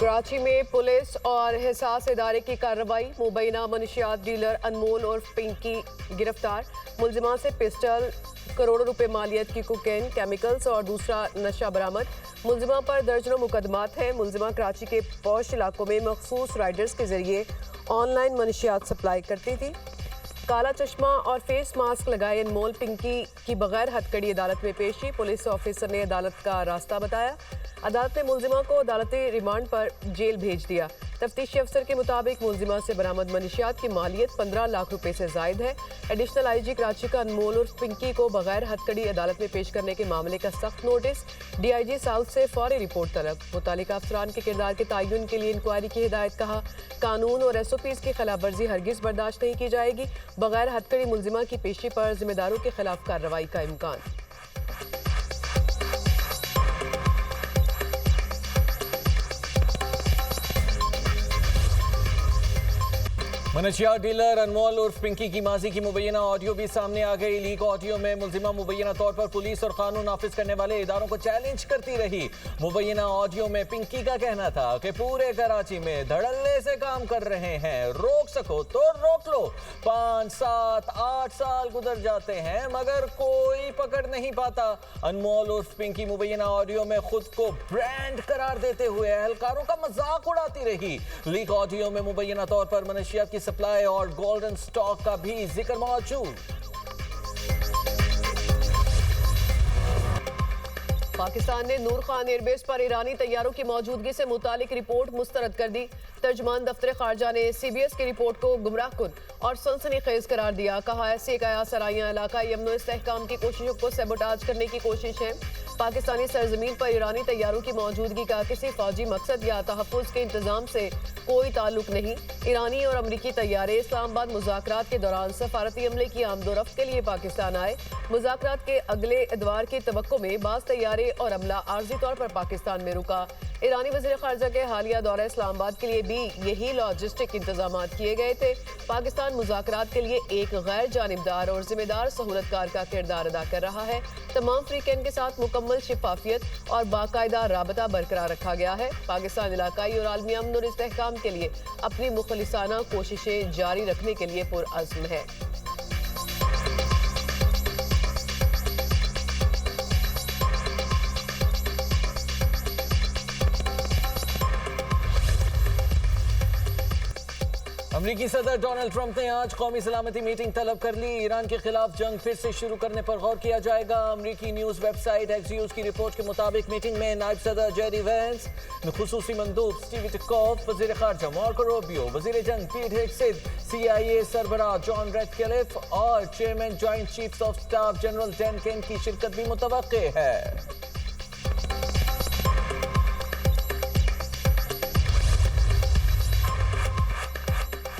कराची में पुलिस और हिसास इदारे की कार्रवाई। मुबैना मनशियात डीलर अनमोल और पिंकी गिरफ्तार। मुलजिमा से पिस्टल, करोड़ों रुपए मालियत की कोकेन, केमिकल्स और दूसरा नशा बरामद। मुलजिमा पर दर्जनों मुकदमात हैं। मुलजिमा कराची के पौश इलाकों में मखसूस राइडर्स के जरिए ऑनलाइन मनशियात सप्लाई करती थी। काला चश्मा और फेस मास्क लगाए अनमोल पिंकी की बगैर हथकड़ी अदालत में पेशी। पुलिस ऑफिसर ने अदालत का रास्ता बताया। अदालत ने मुलजिमा को अदालती रिमांड पर जेल भेज दिया। तफ्तीशी अफसर के मुताबिक मुलजिमा से बरामद मनशियात की मालियत 15 लाख रुपए से जायद है। एडिशनल आईजी कराची का अनमोल और पिंकी को बगैर हथकड़ी अदालत में पेश करने के मामले का सख्त नोटिस। डीआईजी साउथ से फौरी रिपोर्ट तलब। मुतालिका अफसरान के किरदार के तयन के लिए इंक्वायरी की हिदायत। कहा, कानून और SOPs की खिलाफ वर्जी हरगिज बर्दाश्त नहीं की जाएगी। बगैर हथकड़ी मुलजिमा की पेशी पर जिम्मेदारों के खिलाफ कार्रवाई का इम्कान। मनशियात डीलर अनमोल उर्फ पिंकी की माजी की मुबैना ऑडियो भी सामने आ गई। लीक ऑडियो में मुलजिमा मुबैना तौर पर पुलिस और कानून नाफिज करने वाले इदारों को चैलेंज करती रही। मुबैना ऑडियो में पिंकी का कहना था कि पूरे कराची में धड़ल्ले से काम कर रहे हैं, रोक सको तो रोक लो। 5, 7, 8 साल गुजर जाते हैं मगर कोई पकड़ नहीं पाता। अनमोल उर्फ पिंकी मुबैना ऑडियो में खुद को ब्रांड करार देते हुए एहलकारों का मजाक उड़ाती रही। लीक ऑडियो में मुबैना तौर पर मनशियात की सप्लाई और गोल्डन स्टॉक का भी जिक्र मौजूद। पाकिस्तान ने नूर खान एयरबेस पर ईरानी तैयारों की मौजूदगी से मुतालिक रिपोर्ट मुस्तरद कर दी। तर्जमान दफ्तर खारजा ने CBS की रिपोर्ट को गुमराहकुन और सनसनीखेज करार दिया। कहा, ऐसे कया सराइयां इलाकाई अमन इस्तेहकाम की कोशिशों को सबोटाज करने की कोशिश है। पाकिस्तानी सरजमीन पर ईरानी तैयारों की मौजूदगी का किसी फौजी मकसद या तहफ़्फ़ुज़ के इंतजाम से कोई ताल्लुक नहीं। ईरानी और अमरीकी तैयारे इस्लामाबाद मुज़ाकरात के दौरान सफारती अमले की आमदोरफ्त के लिए पाकिस्तान आए। मुज़ाकरात के अगले इतवार की तवक्को में बाज़ तैयारे और अमला आर्जी तौर पर पाकिस्तान में रुका। ईरानी वज़ीर ख़ारजा के हालिया दौरा इस्लामाबाद के लिए भी यही लॉजिस्टिक इंतजाम किए गए थे। पाकिस्तान मुज़ाकरात के लिए एक गैर जानिबदार और जिम्मेदार सहूलतकार का किरदार अदा कर रहा है। तमाम फ्रीकैन के साथ मुकम्मल शिफाफियत और बाकायदा राबता बरकरार रखा गया है। पाकिस्तान इलाकाई और आलमी अमन और इस्तेहकाम के लिए अपनी मुखलिसाना कोशिशें जारी रखने के लिए पुरअज़्म है। अमरीकी सदर डोनाल्ड ट्रंप ने आज कौमी सलामती मीटिंग तलब कर ली। ईरान के खिलाफ जंग फिर से शुरू करने पर गौर किया जाएगा। अमरीकी न्यूज़ वेबसाइट Axios की रिपोर्ट के मुताबिक मीटिंग में नायब सदर जेडी वेंस, खुसूसी मंदूब स्टीवी विटकॉफ, वज़ीर ख़ारजा मार्को रूबियो, वज़ीर जंग पीट हेग्सेथ, CIA सरबराह जॉन रेडक्लिफ और chairman joint chiefs of staff general Dan Caine की शिरकत भी मुतवक्के है।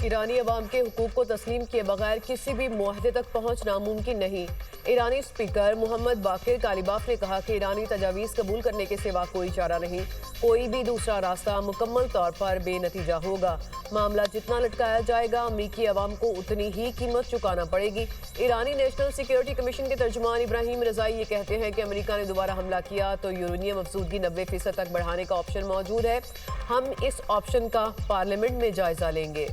ईरानी अवाम के हुकूक को तस्लीम किए बगैर किसी भी मुआहदे तक पहुँच नामुमकिन नहीं। ईरानी स्पीकर मोहम्मद बाकिर कालिबाफ ने कहा कि ईरानी तजावीज़ कबूल करने के सिवा कोई चारा नहीं। कोई भी दूसरा रास्ता मुकम्मल तौर पर बेनतीजा होगा। मामला जितना लटकाया जाएगा, अमरीकी अवाम को उतनी ही कीमत चुकाना पड़ेगी। ईरानी नेशनल सिक्योरिटी कमीशन के तर्जुमान इब्राहिम रज़ाई ये कहते हैं कि अमेरिका ने दोबारा हमला किया तो यूरेनियम अफजूदगी 90% तक बढ़ाने का ऑप्शन मौजूद है। हम इस ऑप्शन का पार्लियामेंट में जायजा लेंगे।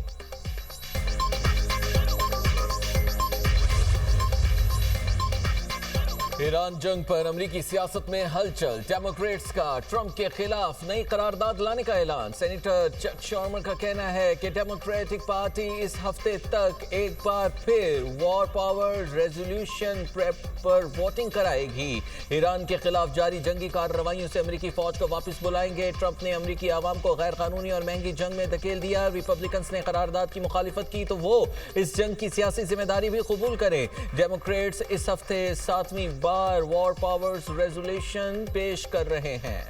ईरान जंग पर अमरीकी सियासत में हलचल। डेमोक्रेट्स का ट्रंप के खिलाफ नई करारदाद लाने का ऐलान। सेनेटर चक शॉर्मर का कहना है कि डेमोक्रेटिक पार्टी इस हफ्ते तक एक बार फिर वॉर पावर रेजोल्यूशन पर वोटिंग कराएगी। ईरान के खिलाफ जारी जंगी कार्रवाइयों से अमरीकी फौज को वापस बुलाएंगे। ट्रंप ने अमरीकी आवाम को गैर कानूनी और महंगी जंग में धकेल दिया। रिपब्लिकन्स ने करारदाद की मुखालिफत की तो वो इस जंग की सियासी जिम्मेदारी भी कबूल करें। डेमोक्रेट्स इस हफ्ते 7वीं बार वॉर पावर्स रेजोल्यूशन पेश कर रहे हैं।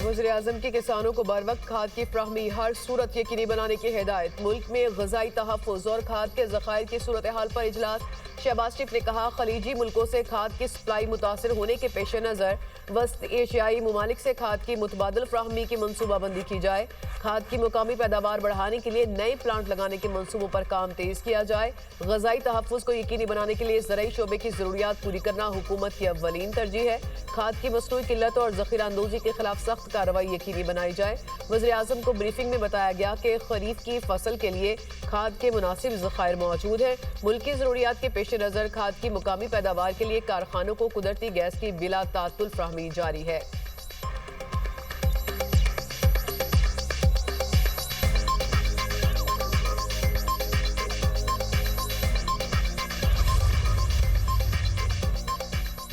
वज़ीर-ए-आज़म की किसानों को बर वक्त खाद की फ्राहमी हर सूरत यकीनी बनाने की हिदायत। मुल्क में ग़िज़ाई तहफ़्फ़ुज़ और खाद के ज़खायर की सूरत हाल पर इजलास। शहबाज शरीफ ने कहा, खलीजी मुल्कों से खाद की सप्लाई मुतासर होने के पेश नज़र वस्त एशियाई ममालिक से खाद की मुतबादल फ्राहमी की मनसूबाबंदी की जाए। खाद की मुकामी पैदावार बढ़ाने के लिए नए प्लांट लगाने के मनसूबों पर काम तेज किया जाए। ग़ज़ाई तहफ़्फ़ुज़ को यकीनी बनाने के लिए ज़राई शोबे की ज़रूरियात पूरी करना हुकूमत की अव्वलीन तरजीह है। खाद की मसनूई किल्लत और ज़ख़ीरा अंदोज़ी के खिलाफ सख्त कार्रवाई यकीनी बनाई जाए। वज़ीर आज़म को ब्रीफिंग में बताया गया कि खरीफ की फसल के लिए खाद के मुनासिब ज़खायर मौजूद हैं। मुल्क की ज़रूरियात के पेश नज़र खाद की मुकामी पैदावार के लिए कारखानों को कुदरती गैस की बिला तातुल फ्राहमी जारी है।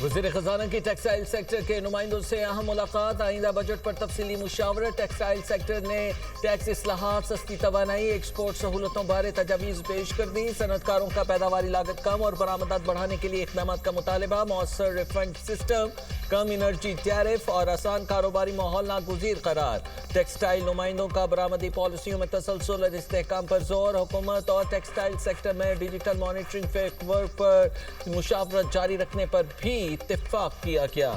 वज़ीर ख़ज़ाना की टेक्सटाइल सेक्टर के नुमाइंदों से अहम मुलाकात। आइंदा बजट पर तफसीली मुशावरत। टेक्सटाइल सेक्टर ने टैक्स इस्लाहात, सस्ती तवानाई, एक्सपोर्ट सहूलतों बारे तजावीज़ पेश कर दी। सनतकारों का पैदावारी लागत कम और बरामदात बढ़ाने के लिए इक़दाम का मुतालबा। मौसर रिफंड सिस्टम, कम एनर्जी टैरिफ और आसान कारोबारी माहौल नागुज़ीर करार। टेक्सटाइल नुमाइंदों का बरामदी पॉलिसियों में तसलसल और इस्तेहकाम पर जोर। हुकूमत और टेक्सटाइल सेक्टर में डिजिटल मॉनिटरिंग फ्रेमवर्क पर मुशावरत जारी रखने पर भी इत्तेफाक किया गया।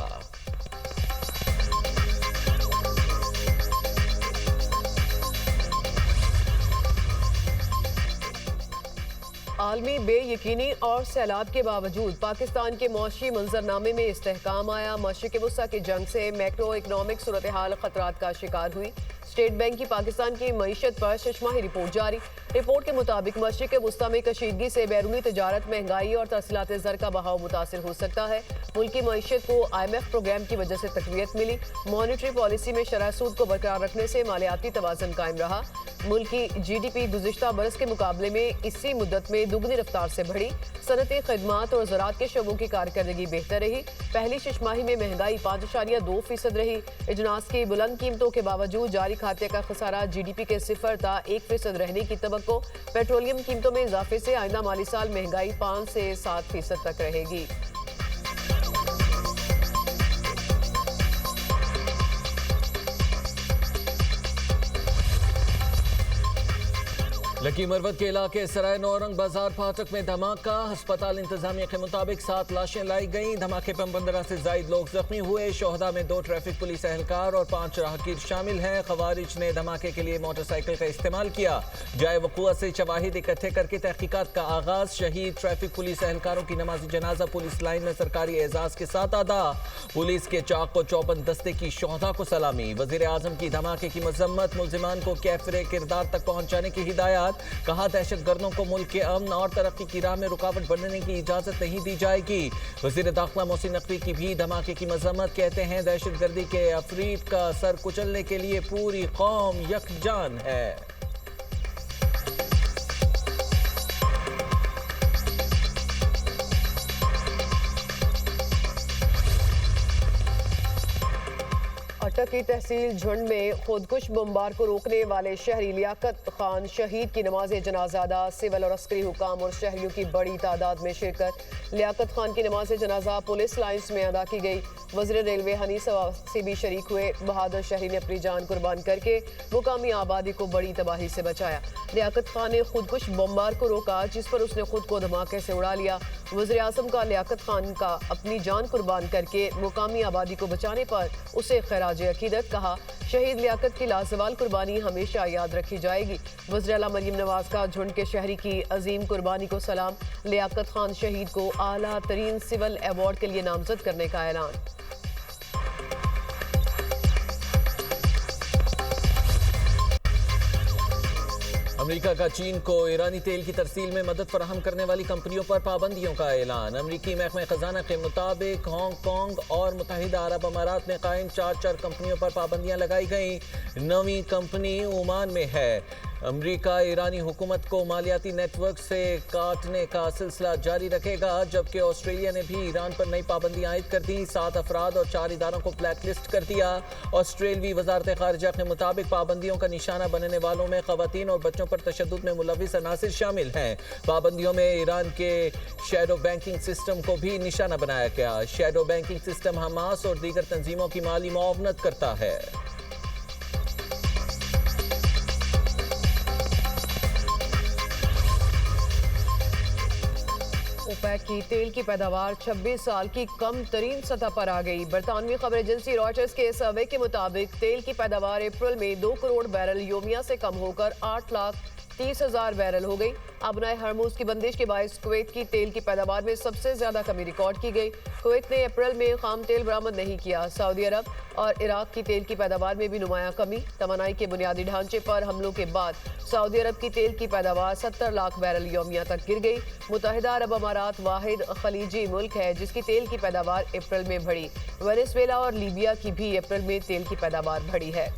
आलमी बेयकीनी और सैलाब के बावजूद पाकिस्तान के मौशी मंजरनामे में इस्तेहकाम आया। मशरिक़ वस्ता की जंग से मैक्रो इकनॉमिक सूरत हाल खतरात का शिकार हुई। स्टेट बैंक की पाकिस्तान की मईशत पर छमाही रिपोर्ट जारी। रिपोर्ट के मुताबिक मशरिक़ वस्ता में कशीदगी से बैरूनी तजारत, महंगाई और तरसीलात ज़र का बहाव मुतासर हो सकता है। मुल्क की मईशत को IMF प्रोग्राम की वजह से तक़वियत मिली। मॉनिटरी पॉलिसी में शरह सूद को बरकरार रखने से मालियाती तवाज़ुन कायम रहा। मुल्क की GDP गुज़िश्ता बरस के मुकाबले में इसी मुद्दत में दुगनी रफ्तार से बढ़ी। सनती, खदमात और ज़राअत के शोबों की कारकर्दगी बेहतर रही। पहली छमाही में महंगाई 5.2% रही। इजनास की बुलंद कीमतों के बावजूद जारी खाते का खसारा GDP के 0 था 1% रहने की तवक्को। पेट्रोलियम कीमतों में इजाफे से आइंदा माली साल महंगाई 5 से 7% तक रहेगी। लकी मरवत के इलाके सराय नौरंग बाजार फाटक में धमाका। अस्पताल इंतजामिया के मुताबिक 7 लाशें लाई गईं। धमाके में 15 से जायद लोग जख्मी हुए। शोहदा में 2 ट्रैफिक पुलिस एहलकार और 5 राहगीर शामिल हैं। खवारिज ने धमाके के लिए मोटरसाइकिल का इस्तेमाल किया। जाए वक़ुआ से शवाहिद इकट्ठे करके तहकीकात का आगाज। शहीद ट्रैफिक पुलिस एहलकारों की नमाजी जनाजा पुलिस लाइन में सरकारी एजाज के साथ अदा। पुलिस के चाक और चौबंद दस्ते की शोहदा को सलामी। वज़ीर आज़म की धमाके की मजम्मत। मुल्जिमान को कैफरे किरदार तक पहुंचाने की हिदायत। कहा, दहशतगर्दों को मुल्क के अमन और तरक्की की राह में रुकावट बनने की इजाजत नहीं दी जाएगी। वज़ीर दाखिला मोहसिन नकवी की भी धमाके की मजम्मत। कहते हैं, दहशतगर्दी के अफरीद का सर कुचलने के लिए पूरी कौम यकजान है। अटक की तहसील झुंड में खुदकुश बमबार को रोकने वाले शहरी लियाकत खान शहीद की नमाज जनाजा अदा। सिविल और अस्करी हुकाम और शहरियों की बड़ी तादाद में शिरकत। लियाकत खान की नमाज जनाजा पुलिस लाइन्स में अदा की गई। वज़ीर रेलवे हनीस अवासी भी शरीक हुए। बहादुर शहरी ने अपनी जान कुर्बान करके मुकामी आबादी को बड़ी तबाही से बचाया। लियाकत खान ने खुदकुश बमबार को रोका, जिस पर उसने खुद को धमाके से उड़ा लिया। वज़ीर आज़म का लियाकत खान का अपनी जान कुर्बान करके मुकामी आबादी को बचाने पर उसे खैराज अकीदत। कहा, शहीद लियाकत की लाजवाल कुर्बानी हमेशा याद रखी जाएगी। वज़ीर आला मरियम नवाज का झुंड के शहरी की अजीम कुर्बानी को सलाम। लियाकत खान शहीद को आला तरीन सिविल अवार्ड के लिए नामजद करने का ऐलान। अमेरिका का चीन को ईरानी तेल की तरसील में मदद फराहम करने वाली कंपनियों पर पाबंदियों का ऐलान। अमरीकी महकमे खजाना के मुताबिक हांगकांग और मुत्तहिदा अरब अमारात में कायम 4 कंपनियों पर पाबंदियां लगाई गई। नवी कंपनी ओमान में है। अमरीका ईरानी हुकूमत को मालियाती नेटवर्क से काटने का सिलसिला जारी रखेगा, जबकि ऑस्ट्रेलिया ने भी ईरान पर नई पाबंदियां आयद कर दी। 7 अफराद और 4 इदारों को ब्लैकलिस्ट कर दिया। ऑस्ट्रेलवी वजारत खारजा के मुताबिक पाबंदियों का निशाना बनने वालों में खवातीन और बच्चों पर तशद्दुद में मुलविस अनासिर शामिल हैं। पाबंदियों में ईरान के शैडो बैंकिंग सिस्टम को भी निशाना बनाया गया। शैडो बैंकिंग सिस्टम हमास और दीगर तंजीमों की माली मुआवनत करता है। ओपेक की तेल की पैदावार 26 साल की कम तरीन सतह पर आ गई। बरतानवी खबर एजेंसी रॉयटर्स के सर्वे के मुताबिक तेल की पैदावार अप्रैल में 2 करोड़ बैरल योमिया से कम होकर 8,30,000 बैरल हो गई। अबनाए हरमुज की बंदिश के बायस कुवैत की तेल की पैदावार में सबसे ज्यादा कमी रिकॉर्ड की गई। कुवैत ने अप्रैल में खाम तेल बरामद नहीं किया। सऊदी अरब और इराक की तेल की पैदावार में भी नुमाया कमी। तवानाई के बुनियादी ढांचे पर हमलों के बाद सऊदी अरब की तेल की पैदावार 70 लाख बैरल योमिया तक गिर गई। मुत्तहिदा अरब अमारात वाहिद खलीजी मुल्क है जिसकी तेल की पैदावार अप्रैल में बढ़ी। वेनेजुएला और लीबिया की भी अप्रैल में तेल की पैदावार बढ़ी है।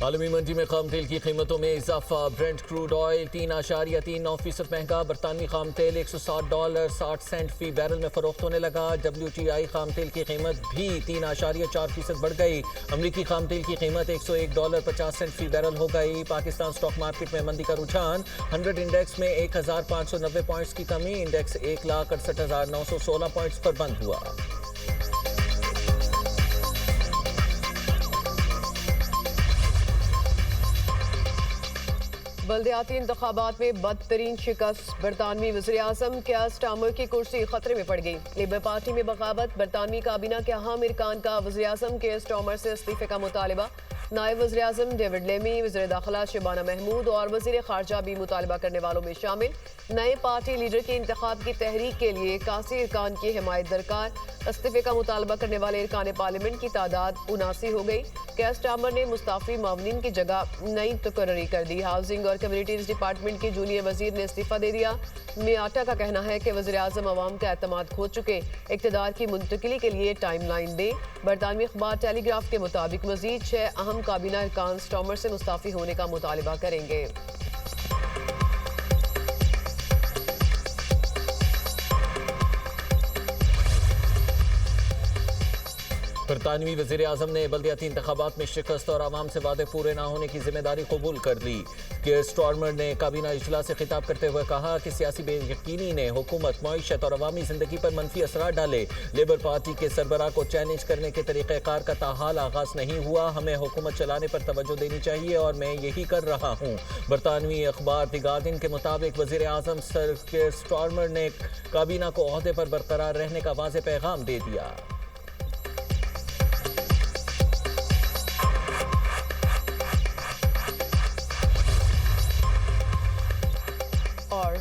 आलमी मंडी में खाम तेल की कीमतों में इजाफा। ब्रेंट क्रूड ऑयल 3.39% महंगा। बरतानवी खाम तेल $160.60 फी बैरल में फरोख्त होने लगा। WTI खाम तेल की कीमत भी 3.4% बढ़ गई। अमरीकी खाम तेल की कीमत $101.50 फी बैरल हो गई। पाकिस्तान स्टॉक मार्केट में मंदी का रुझान। 100 इंडेक्स में 1,590 पॉइंट्स की कमी। इंडेक्स 1,68,916 पॉइंट्स पर बंद हुआ। बल्दियाती इंतखाबात में बदतरीन शिकस्त। बरतानवी वज़ीर-ए-आज़म केयर स्टार्मर की कुर्सी खतरे में पड़ गई। लेबर पार्टी में बगावत। बरतानवी काबीना के अहम अरकान का वज़ीर-ए-आज़म केयर स्टार्मर से इस्तीफे का मुतालबा। नायब वज़ीर-ए-आज़म डेविड लेमी, वज़ीर दाखिला शबाना महमूद और वज़ीर खारजा भी मुतालबा करने वालों में शामिल। नए पार्टी लीडर के इंतखाब की तहरीक के लिए कासी अरकान की हिमायत दरकार। इस्तीफे का मुतालबा करने वाले अरकान पार्लियामेंट की तादाद 79 हो गई। केयर स्टार्मर ने मुस्ताफी मावनीन की जगह नई तकर्री कर दी। हाउसिंग और कम्युनिटीज डिपार्टमेंट के जूनियर वजीर ने इस्तीफा दे दिया। मियाटा का कहना है कि वज़ीर-ए-आज़म अवाम का एतमाद खो चुके, इक़्तिदार की मुंतकिली के लिए टाइम लाइन दे। बरतानवी अखबार टेलीग्राफ के मुताबिक मजीद 6 अहम काबीना अरकान स्टार्मर से मुस्ताफी होने का मुतालबा करेंगे। बरतानवी वज़ीर-ए-आज़म ने बल्दियाती इंतखाबात में शिकस्त और आवाम से वादे पूरे न होने की जिम्मेदारी कबूल कर ली। केयर स्टार्मर ने काबीना इजलास से खिताब करते हुए कहा कि सियासी बेयकीनी ने हुकूमत, मईशत और अवामी जिंदगी पर मनफी असरात डाले। लेबर पार्टी के सरबराह को चैलेंज करने के तरीक़ेकार का ताहाल आगाज नहीं हुआ। हमें हुकूमत चलाने पर तवज्जो देनी चाहिए और मैं यही कर रहा हूँ। बरतानवी अखबार द गार्डियन के मुताबिक वज़ीर-ए-आज़म सर केयर स्टार्मर ने काबीना को ओहदे पर बरकरार रहने का वाज़ेह पैगाम दे दिया।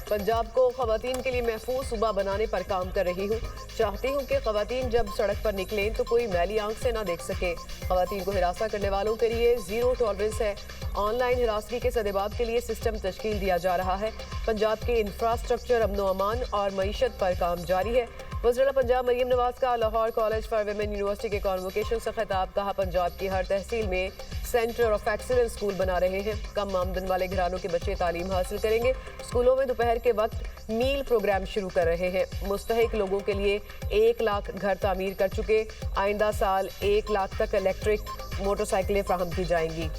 पंजाब को खवातीन के लिए महफूज सूबा बनाने पर काम कर रही हूँ। चाहती हूँ कि खवातीन जब सड़क पर निकलें तो कोई मैली आंख से ना देख सके। खवातीन को हिरासा करने वालों के लिए जीरो टॉलरेंस है। ऑनलाइन हिरासगी के सदेबाब के लिए सिस्टम तश्कील दिया जा रहा है। पंजाब के इंफ्रास्ट्रक्चर, अमनो अमान और मईशत पर काम जारी है। वज़ीर पंजाब मरियम नवाज का Lahore college for women university के कॉन्वोकेशन से खिताब। कहा, पंजाब की हर तहसील में सेंटर ऑफ एक्सीलेंस स्कूल बना रहे हैं। कम आमदन वाले घरानों के बच्चे तालीम हासिल करेंगे। स्कूलों में दोपहर के वक्त मील प्रोग्राम शुरू कर रहे हैं। मुस्तहिक लोगों के लिए 1 लाख घर तामीर कर चुके। आइंदा साल 1 लाख तक इलेक्ट्रिक मोटरसाइकिलें फ्राहम की जाएंगी।